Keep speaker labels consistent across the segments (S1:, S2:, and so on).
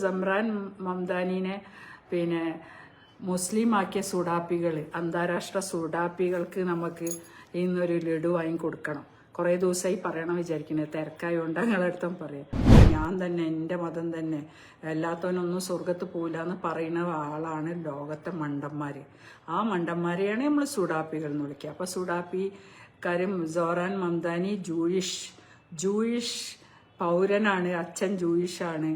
S1: സമ്രാൻ മംദാനിനെ പിന്നെ മുസ്ലിമാക്കിയ സുഡാപ്പികൾ, അന്താരാഷ്ട്ര സുഡാപ്പികൾക്ക് നമുക്ക് ഇന്നൊരു ലഡു വാങ്ങി കൊടുക്കണം. കുറേ ദിവസമായി പറയണം വിചാരിക്കുന്നത്, തിരക്കായോണ്ട് ഞങ്ങളടുത്തും പറയാം. ഞാൻ തന്നെ എൻ്റെ മതം തന്നെ എല്ലാത്തവനൊന്നും സ്വർഗത്ത് പോയില്ല എന്ന് പറയുന്ന ആളാണ് ലോകത്തെ മണ്ടന്മാർ. ആ മണ്ടന്മാരെയാണ് നമ്മൾ സുഡാപ്പികൾ എന്ന് വിളിക്കുക. അപ്പോൾ സുഡാപ്പിക്കാരും സോറാൻ മംദാനി ജൂയിഷ് പൗരനാണ്, അച്ഛൻ ജൂയിഷാണ്.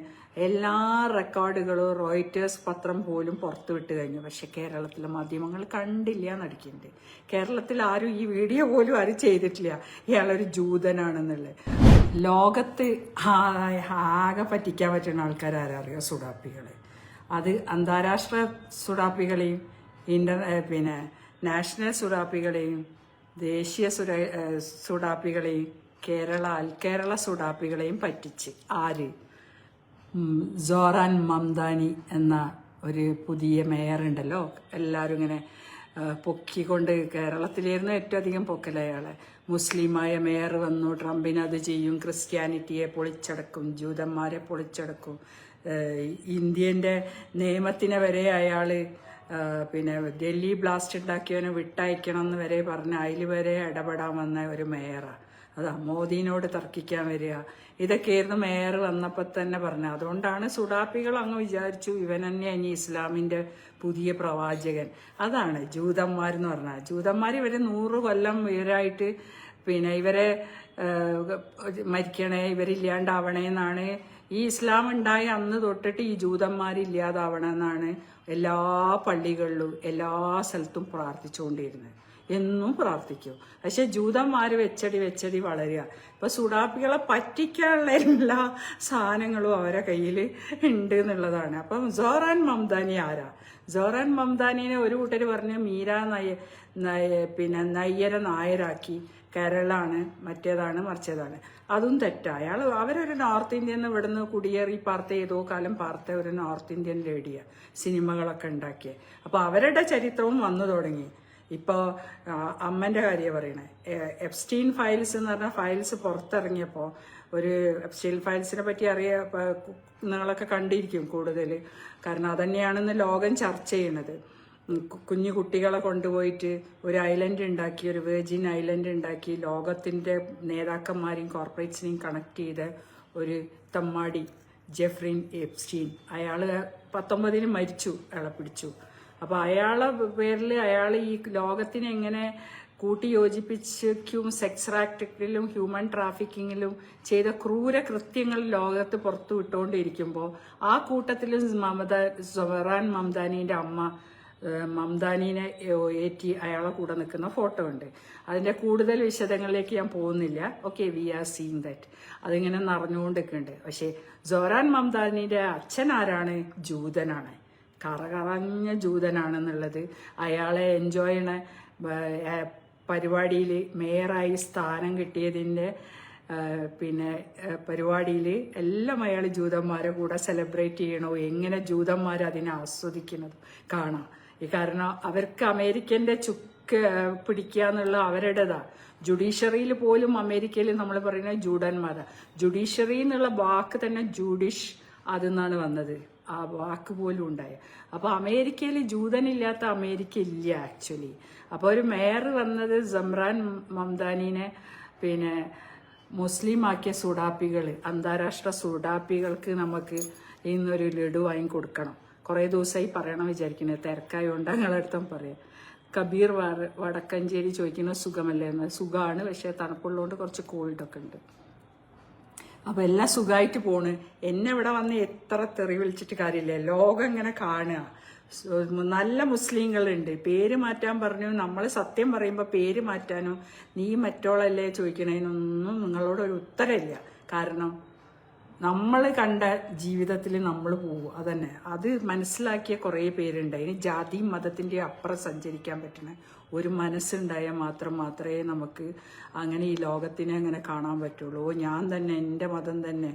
S1: എല്ലാ റെക്കോർഡുകളും റോയിറ്റേഴ്സ് പത്രം പോലും പുറത്തുവിട്ട് കഴിഞ്ഞു. പക്ഷെ കേരളത്തിലെ മാധ്യമങ്ങൾ കണ്ടില്ല എന്നടിക്കുന്നുണ്ട്. കേരളത്തിൽ ആരും ഈ വീഡിയോ പോലും ആരും ചെയ്തിട്ടില്ല ഇയാളൊരു ജൂതനാണെന്നുള്ളത്. ലോകത്ത് ആകെ പറ്റിക്കാൻ പറ്റുന്ന ആൾക്കാരറിയോ? സുഡാപ്പികൾ. അത് അന്താരാഷ്ട്ര സുഡാപ്പികളെയും പിന്നെ നാഷണൽ സുഡാപ്പികളെയും ദേശീയ സുഡാപ്പികളെയും കേരള സുഡാപ്പികളെയും പറ്റിച്ച്. ആര്? സോറാൻ മംദാനി എന്ന ഒരു പുതിയ മേയർ ഉണ്ടല്ലോ, എല്ലാവരും ഇങ്ങനെ പൊക്കിക്കൊണ്ട്, കേരളത്തിലായിരുന്നു ഏറ്റവും അധികം പൊക്കൽ അയാളെ. മുസ്ലിമായ മേയർ വന്നു, ട്രംപിന് അത് ചെയ്യും, ക്രിസ്ത്യാനിറ്റിയെ പൊളിച്ചടക്കും, ജൂതന്മാരെ പൊളിച്ചടക്കും, ഇന്ത്യൻ്റെ നിയമത്തിനെ വരെ അയാൾ പിന്നെ ഡൽഹി ബ്ലാസ്റ്റ് ഉണ്ടാക്കിയവനെ വിട്ടയക്കണം എന്ന് വരെ പറഞ്ഞ് അതിൽ വരെ ഇടപെടാൻ വന്ന ഒരു മേയറാണ്. അതാ മോദിനോട് തർക്കിക്കാൻ വരിക. ഇതൊക്കെയായിരുന്നു മേയർ വന്നപ്പോൾ തന്നെ പറഞ്ഞത്. അതുകൊണ്ടാണ് സുഡാപ്പികൾ അങ്ങ് വിചാരിച്ചു ഇവൻ തന്നെ ഇനി ഇസ്ലാമിൻ്റെ പുതിയ പ്രവാചകൻ. അതാണ് ജൂതന്മാരെന്ന് പറഞ്ഞാൽ. ജൂതന്മാർ ഇവരെ 100 കൊല്ലം ഇവരായിട്ട് പിന്നെ ഇവരെ മരിക്കണേ, ഇവരില്ലാണ്ടാവണേ എന്നാണ് ഈ ഇസ്ലാം ഉണ്ടായ അന്ന് തൊട്ടിട്ട് ഈ ജൂതന്മാരില്ലാതാവണമെന്നാണ് എല്ലാ പള്ളികളിലും എല്ലാ സ്ഥലത്തും പ്രാർത്ഥിച്ചുകൊണ്ടിരുന്നത്. എന്നും പ്രാർത്ഥിക്കും. പക്ഷെ ജൂതന്മാർ വെച്ചടി വളരുക. ഇപ്പൊ സുഡാപ്പികളെ പറ്റിക്കാനുള്ള എല്ലാ സാധനങ്ങളും അവരെ കയ്യിൽ ഉണ്ട് എന്നുള്ളതാണ്. അപ്പം സോറാൻ മംദാനി ആരാ? സോറാൻ മംദാനിനെ ഒരു കൂട്ടർ പറഞ്ഞ് മീര പിന്നെ നയ്യരെ നായരാക്കി, കേരളാണ്, മറ്റേതാണ്, മറിച്ചതാണ്. അതും തെറ്റാ. അവരൊരു നോർത്ത് ഇന്ത്യൻ ഇവിടുന്ന് കുടിയേറി പാർത്ത, ഏതോ കാലം പാർത്ത ഒരു നോർത്ത് ഇന്ത്യൻ ലേഡിയ, സിനിമകളൊക്കെ ഉണ്ടാക്കിയ. അപ്പോൾ അവരുടെ ചരിത്രവും വന്നു തുടങ്ങി. ഇപ്പോൾ അമ്മൻ്റെ കാര്യം പറയണേ, എപ്സ്റ്റീൻ ഫയൽസ് എന്ന് പറഞ്ഞ ഫയൽസ് പുറത്തിറങ്ങിയപ്പോൾ, ഒരു എപ്സ്റ്റീൻ ഫയൽസിനെ പറ്റി നിങ്ങളൊക്കെ കണ്ടിരിക്കും കൂടുതൽ. കാരണം അതന്നെയാണെന്ന് ലോകം ചർച്ച ചെയ്യണത്. കുഞ്ഞു കുട്ടികളെ കൊണ്ടുപോയിട്ട് ഒരു ഐലൻഡ് ഉണ്ടാക്കി, ഒരു വെർജിൻ ഐലൻഡ് ഉണ്ടാക്കി, ലോകത്തിൻ്റെ നേതാക്കന്മാരെയും കോർപ്പറേറ്റ്സിനെയും കണക്ട് ചെയ്ത ഒരു തമ്മാടി ജെഫ്രിൻ എപ്സ്റ്റീൻ. അയാൾ 19 മരിച്ചു, അയാളെ പിടിച്ചു. അപ്പോൾ അയാളെ പേരിൽ അയാൾ ഈ ലോകത്തിനെ എങ്ങനെ കൂട്ടി യോജിപ്പിച്ചും സെക്സ് റാക്കറ്റിലും ഹ്യൂമൻ ട്രാഫിക്കിങ്ങിലും ചെയ്ത ക്രൂര കൃത്യങ്ങൾ ലോകത്ത് പുറത്തു വിട്ടുകൊണ്ടിരിക്കുമ്പോൾ ആ കൂട്ടത്തിലും സോറാൻ മംദാനീൻ്റെ അമ്മ മംദാനീനെ ഏറ്റി അയാളെ കൂടെ നിൽക്കുന്ന ഫോട്ടോ ഉണ്ട്. അതിൻ്റെ കൂടുതൽ വിശദങ്ങളിലേക്ക് ഞാൻ പോകുന്നില്ല. Okay, we are seeing that. അതിങ്ങനെ നിറഞ്ഞുകൊണ്ടിരിക്കുന്നുണ്ട്. പക്ഷേ സോറാൻ മംദാനീൻ്റെ അച്ഛൻ ആരാണ്? ജൂതനാണ്, കറകറഞ്ഞ ജൂതനാണെന്നുള്ളത്. അയാളെ എൻജോയ് ചെയ്യണ പരിപാടിയിൽ മേയറായി സ്ഥാനം കിട്ടിയതിൻ്റെ പിന്നെ പരിപാടിയിൽ എല്ലാം അയാൾ ജൂതന്മാരെ കൂടെ സെലിബ്രേറ്റ് ചെയ്യണോ, എങ്ങനെ ജൂതന്മാർ അതിനെ ആസ്വദിക്കുന്നത് കാണാം. ഈ കാരണം അവർക്ക് അമേരിക്കൻ്റെ ചുക്ക് പിടിക്കുക എന്നുള്ള അവരുടേതാ. ജുഡീഷ്യറിയിൽ പോലും അമേരിക്കയിൽ നമ്മൾ പറയുന്നത് ജൂഡന്മാരാണ്. ജുഡീഷ്യറി എന്നുള്ള വാക്ക് തന്നെ ജൂഡിഷ് അതിന്നാണ് വന്നത്. ആ വാക്ക് പോലും ഉണ്ടായ. അപ്പോൾ അമേരിക്കയിൽ ജൂതനില്ലാത്ത അമേരിക്ക ഇല്ല ആക്ച്വലി. അപ്പോൾ ഒരു മേയർ വന്നത് സമ്രാൻ മംദാനിനെ പിന്നെ മുസ്ലിമാക്കിയ സുഡാപ്പികൾ, അന്താരാഷ്ട്ര സുഡാപ്പികൾക്ക് നമുക്ക് ഇന്നൊരു ലഡു വാങ്ങി കൊടുക്കണം. കുറേ ദിവസമായി പറയണം വിചാരിക്കുന്നത്, തിരക്കായോണ്ട് ഞങ്ങളടുത്തും പറയാം. കബീർ വടക്കഞ്ചേരി ചോദിക്കുന്ന സുഖമല്ലേ എന്ന്. സുഖമാണ്, പക്ഷേ തണുപ്പുള്ളതുകൊണ്ട് കുറച്ച് കോൾഡൊക്കെ ഉണ്ട്. അപ്പോൾ എല്ലാം സുഖമായിട്ട് പോണ്. എന്നെ ഇവിടെ വന്ന് എത്ര തെറി വിളിച്ചിട്ട് കാര്യമില്ല. ലോകം ഇങ്ങനെ കാണുക. നല്ല മുസ്ലിങ്ങളുണ്ട്. പേര് മാറ്റാൻ പറഞ്ഞു. നമ്മൾ സത്യം പറയുമ്പോൾ പേര് മാറ്റാനോ നീ മറ്റോളല്ലേ ചോദിക്കണതിനൊന്നും നിങ്ങളോടൊരു ഉത്തരമില്ല. കാരണം നമ്മൾ കണ്ട ജീവിതത്തിൽ നമ്മൾ പോകും. അതന്നെ, അത് മനസ്സിലാക്കിയ കുറേ പേരുണ്ട്. അതിന് ജാതിയും മതത്തിൻ്റെ അപ്പുറം സഞ്ചരിക്കാൻ പറ്റുന്ന ഒരു മനസ്സുണ്ടായാൽ മാത്രമേ നമുക്ക് അങ്ങനെ ഈ ലോകത്തിനെ അങ്ങനെ കാണാൻ പറ്റുള്ളൂ. ഞാൻ തന്നെ എൻ്റെ മതം തന്നെ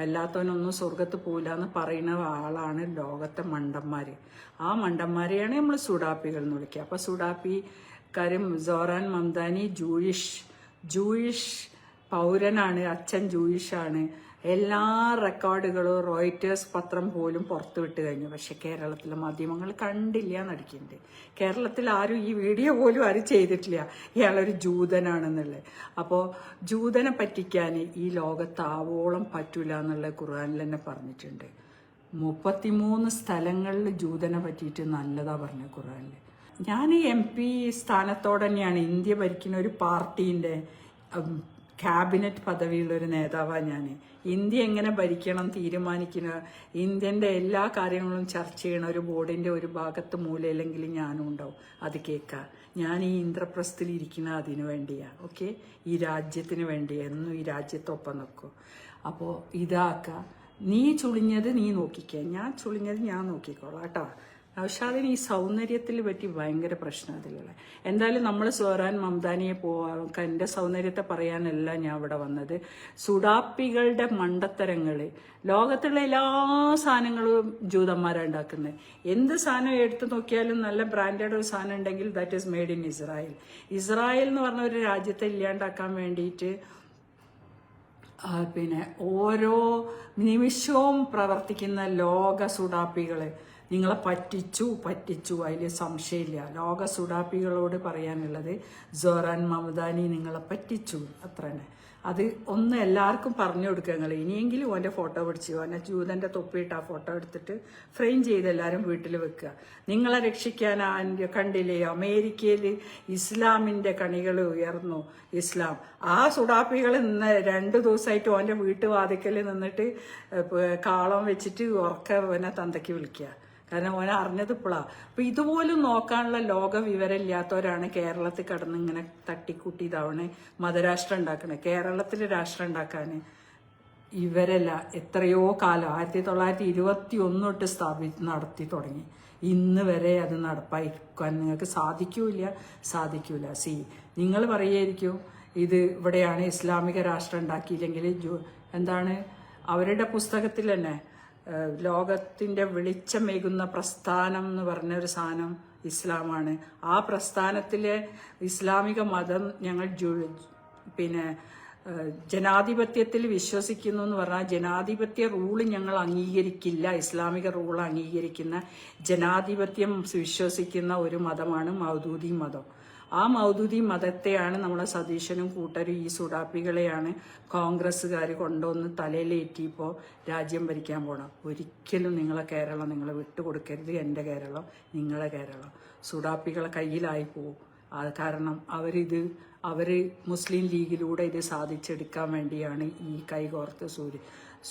S1: എല്ലാത്തവനൊന്നും സ്വർഗത്ത് പോയില്ല എന്ന് പറയുന്ന ആളാണ് ലോകത്തെ മണ്ടന്മാർ. ആ മണ്ടന്മാരെയാണ് നമ്മൾ സുഡാപ്പികൾ എന്ന് വിളിക്കുക. അപ്പോൾ സുഡാപ്പിക്കാരും സോറാൻ മംദാനി ജൂയിഷ് പൗരനാണ്, അച്ഛൻ ജൂയിഷാണ്. എല്ലാ റെക്കോർഡുകളും റോയിറ്റേഴ്സ് പത്രം പോലും പുറത്തുവിട്ട് കഴിഞ്ഞു. പക്ഷെ കേരളത്തിലെ മാധ്യമങ്ങൾ കണ്ടില്ല എന്നടിക്കുന്നുണ്ട്. കേരളത്തിൽ ആരും ഈ വീഡിയോ പോലും ആരും ചെയ്തിട്ടില്ല ഇയാളൊരു ജൂതനാണെന്നുള്ളത്. അപ്പോൾ ജൂതനെ പറ്റിക്കാൻ ഈ ലോകത്താവോളം പറ്റൂല എന്നുള്ള ഖുർആനിൽ തന്നെ പറഞ്ഞിട്ടുണ്ട്. 33 സ്ഥലങ്ങളിൽ ജൂതനെ പറ്റിയിട്ട് നല്ലതാ പറഞ്ഞ ഖുർആനിൽ. ഞാൻ MP സ്ഥാനത്തോടെ തന്നെയാണ് ഇന്ത്യ ഭരിക്കുന്ന ഒരു പാർട്ടീൻ്റെ ക്യാബിനറ്റ് പദവിയുള്ളൊരു നേതാവാണ് ഞാൻ. ഇന്ത്യ എങ്ങനെ ഭരിക്കണം തീരുമാനിക്കുന്ന, ഇന്ത്യൻ്റെ എല്ലാ കാര്യങ്ങളും ചർച്ച ചെയ്യണ ഒരു ബോർഡിൻ്റെ ഒരു ഭാഗത്ത് മൂലയില്ലെങ്കിലും ഞാനും ഉണ്ടാവും അത് കേൾക്കാം. ഞാൻ ഈ ഇന്ദ്രപ്രസ്ഥയിൽ ഇരിക്കുന്ന അതിനു വേണ്ടിയാണ്. ഓക്കെ, ഈ രാജ്യത്തിന് വേണ്ടി എന്നും ഈ രാജ്യത്തൊപ്പം നിൽക്കും. അപ്പോൾ ഇതാക്കുക, നീ ചുളിഞ്ഞത് നീ നോക്കിക്കേ, ഞാൻ ചുളിഞ്ഞത് ഞാൻ നോക്കിക്കോളാം കേട്ടോ. നൗഷാദിന് ഈ സൗന്ദര്യത്തിൽ പറ്റി ഭയങ്കര പ്രശ്നം അതിലുള്ള. എന്തായാലും നമ്മൾ സോറാൻ മംദാനിയെ പോവാം. എൻ്റെ സൗന്ദര്യത്തെ പറയാനല്ല ഞാൻ ഇവിടെ വന്നത്. സുഡാപ്പികളുടെ മണ്ടത്തരങ്ങൾ, ലോകത്തുള്ള എല്ലാ സാധനങ്ങളും ജൂതന്മാരാണ് ഉണ്ടാക്കുന്നത്. എന്ത് സാധനം എടുത്തു നോക്കിയാലും നല്ല ബ്രാൻഡഡ് ഒരു സാധനം ഉണ്ടെങ്കിൽ that is made in Israel. Israel എന്ന് പറഞ്ഞ ഒരു രാജ്യത്തെ ഇല്ലാണ്ടാക്കാൻ വേണ്ടിയിട്ട് പിന്നെ ഓരോ നിമിഷവും പ്രവർത്തിക്കുന്ന ലോക സുഡാപ്പികൾ നിങ്ങളെ പറ്റിച്ചു, അതിൽ സംശയമില്ല. ലോക സുഡാപ്പികളോട് പറയാനുള്ളത് സോറാൻ മംദാനി നിങ്ങളെ പറ്റിച്ചു, അത്ര തന്നെ. അത് ഒന്ന് എല്ലാവർക്കും പറഞ്ഞു കൊടുക്കുക. നിങ്ങൾ ഇനിയെങ്കിലും ഓൻ്റെ ഫോട്ടോ പിടിച്ചു, ഓൻ്റെ ജൂതൻ്റെ തൊപ്പിയിട്ട് ആ ഫോട്ടോ എടുത്തിട്ട് ഫ്രെയിം ചെയ്ത് എല്ലാവരും വീട്ടിൽ വെക്കുക. നിങ്ങളെ രക്ഷിക്കാൻ കണ്ടില്ലേ അമേരിക്കയിൽ ഇസ്ലാമിൻ്റെ കണികൾ ഉയർന്നു. ഇസ്ലാം ആ സുഡാപ്പികൾ ഇന്ന് 2 ദിവസമായിട്ട് ഓൻ്റെ വീട്ടുവാതിക്കൽ നിന്നിട്ട് കാളം വെച്ചിട്ട് ഉറക്കെ തന്തയ്ക്ക് വിളിക്കുക. കാരണം ഓനെ അറിഞ്ഞത് ഇപ്പോഴാണ്. അപ്പം ഇതുപോലും നോക്കാനുള്ള ലോക വിവരം ഇല്ലാത്തവരാണ് കേരളത്തിൽ കിടന്ന് ഇങ്ങനെ തട്ടിക്കൂട്ടി ഇതാവണേ മതരാഷ്ട്രം ഉണ്ടാക്കണേ. കേരളത്തിൽ രാഷ്ട്രം ഉണ്ടാക്കാൻ ഇവരല്ല എത്രയോ കാലം 1921 തൊട്ട് നടത്തി തുടങ്ങി. ഇന്ന് വരെ അത് നടപ്പാക്കാൻ നിങ്ങൾക്ക് സാധിക്കൂല. നിങ്ങൾ പറയായിരിക്കും ഇത് ഇവിടെയാണ് ഇസ്ലാമിക രാഷ്ട്രം ഉണ്ടാക്കിയില്ലെങ്കിൽ എന്താണ് അവരുടെ പുസ്തകത്തിൽ തന്നെ ലോകത്തിൻ്റെ വെളിച്ചമേകുന്ന പ്രസ്ഥാനം എന്ന് പറഞ്ഞൊരു സാധനം ഇസ്ലാമാണ്. ആ പ്രസ്ഥാനത്തിലെ ഇസ്ലാമിക മതം ഞങ്ങൾ പിന്നെ ജനാധിപത്യത്തിൽ വിശ്വസിക്കുന്നു എന്ന് പറഞ്ഞാൽ ജനാധിപത്യ റൂള് ഞങ്ങൾ അംഗീകരിക്കില്ല. ഇസ്ലാമിക റൂൾ അംഗീകരിക്കുന്ന ജനാധിപത്യം വിശ്വസിക്കുന്ന ഒരു മതമാണ് മൗദൂദി മതം. ആ മൗദൂദി മതത്തെയാണ് നമ്മളെ സതീശനും കൂട്ടരും ഈ സുഡാപ്പികളെയാണ് കോൺഗ്രസ്സുകാർ കൊണ്ടുവന്ന് തലയിലേറ്റിപ്പോൾ രാജ്യം ഭരിക്കാൻ പോകണം. ഒരിക്കലും നിങ്ങളെ കേരളം നിങ്ങൾ വിട്ടുകൊടുക്കരുത്. എൻ്റെ കേരളം നിങ്ങളെ കേരളം സുഡാപ്പികളെ കയ്യിലായി പോകും. കാരണം അവർ മുസ്ലിം ലീഗിലൂടെ ഇത് സാധിച്ചെടുക്കാൻ വേണ്ടിയാണ് ഈ കൈകോർത്ത്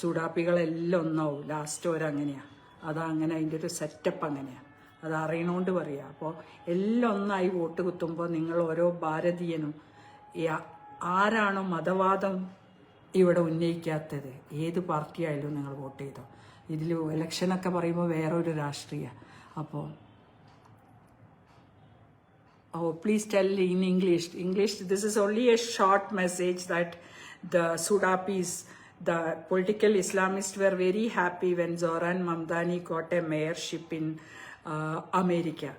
S1: സുഡാപ്പികളെല്ലാം ഒന്നാവും. ലാസ്റ്റ് അവരങ്ങനെയാണ്. അതങ്ങനെ അതിൻ്റെ ഒരു സെറ്റപ്പ് അങ്ങനെയാണ്. അത് അറിയണോണ്ട് പറയാം. അപ്പോൾ എല്ലാം ഒന്നായി വോട്ട് കുത്തുമ്പോൾ നിങ്ങൾ ഓരോ ഭാരതീയനും ആരാണോ മതവാദം ഇവിടെ ഉന്നയിക്കാത്തത് ഏത് പാർട്ടി ആയാലും നിങ്ങൾ വോട്ട് ചെയ്തോ. ഇതിൽ ഇലക്ഷനൊക്കെ പറയുമ്പോൾ വേറൊരു രാഷ്ട്രീയ. അപ്പോൾ please tell in English. This is only a short message that the Sudapis, the political Islamists were very happy when Zoran Mamdani got a mayorship in America.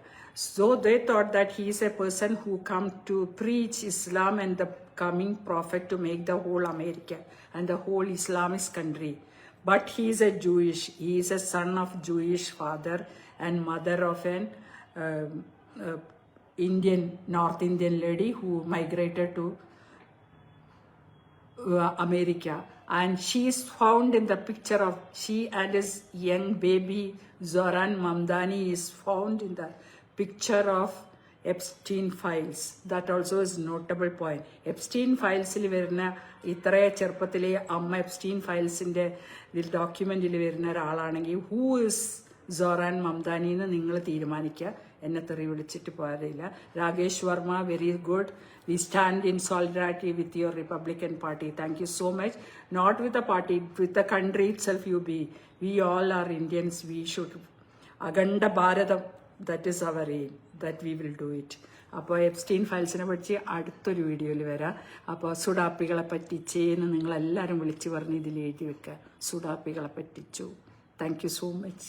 S1: So they thought that he is a person who come to preach Islam and the coming prophet to make the whole America and the whole Islamist country. But he is a Jewish. He is a son of Jewish father and mother of an North Indian lady who migrated to America. And she is found in the picture of she and his young baby Zoran Mamdani is found in the picture of Epstein files. That also is notable point. Epstein ഫയൽസിൽ വരുന്ന ഇത്രേ ചെറുപ്പത്തിലെ അമ്മ Epstein ഫയൽസിൻ്റെ ഇതിൽ ഡോക്യുമെന്റിൽ വരുന്ന ഒരാളാണെങ്കിൽ who is Zohran Mamdani എന്ന് നിങ്ങൾ തീരുമാനിക്കുക. എന്നെ തെറി വിളിച്ചിട്ട് പോകാറില്ല. Rakesh Varma, very good. We stand in solidarity with your Republican Party. Thank you so much. Not with the party, with the country itself you be. We all are Indians. We should. Aganda Bharatam, that is our aim. That we will do it. അപ്പോൾ Epstein ഫയൽസിനെ പറ്റി അടുത്തൊരു വീഡിയോയിൽ വരാം. അപ്പോൾ സുഡാപ്പികളെ പറ്റിച്ചേന്ന് നിങ്ങളെല്ലാവരും വിളിച്ച് പറഞ്ഞ് ഇതിൽ എഴുതി വെക്കുക. സുഡാപ്പികളെ പറ്റിച്ചു. Thank you so much.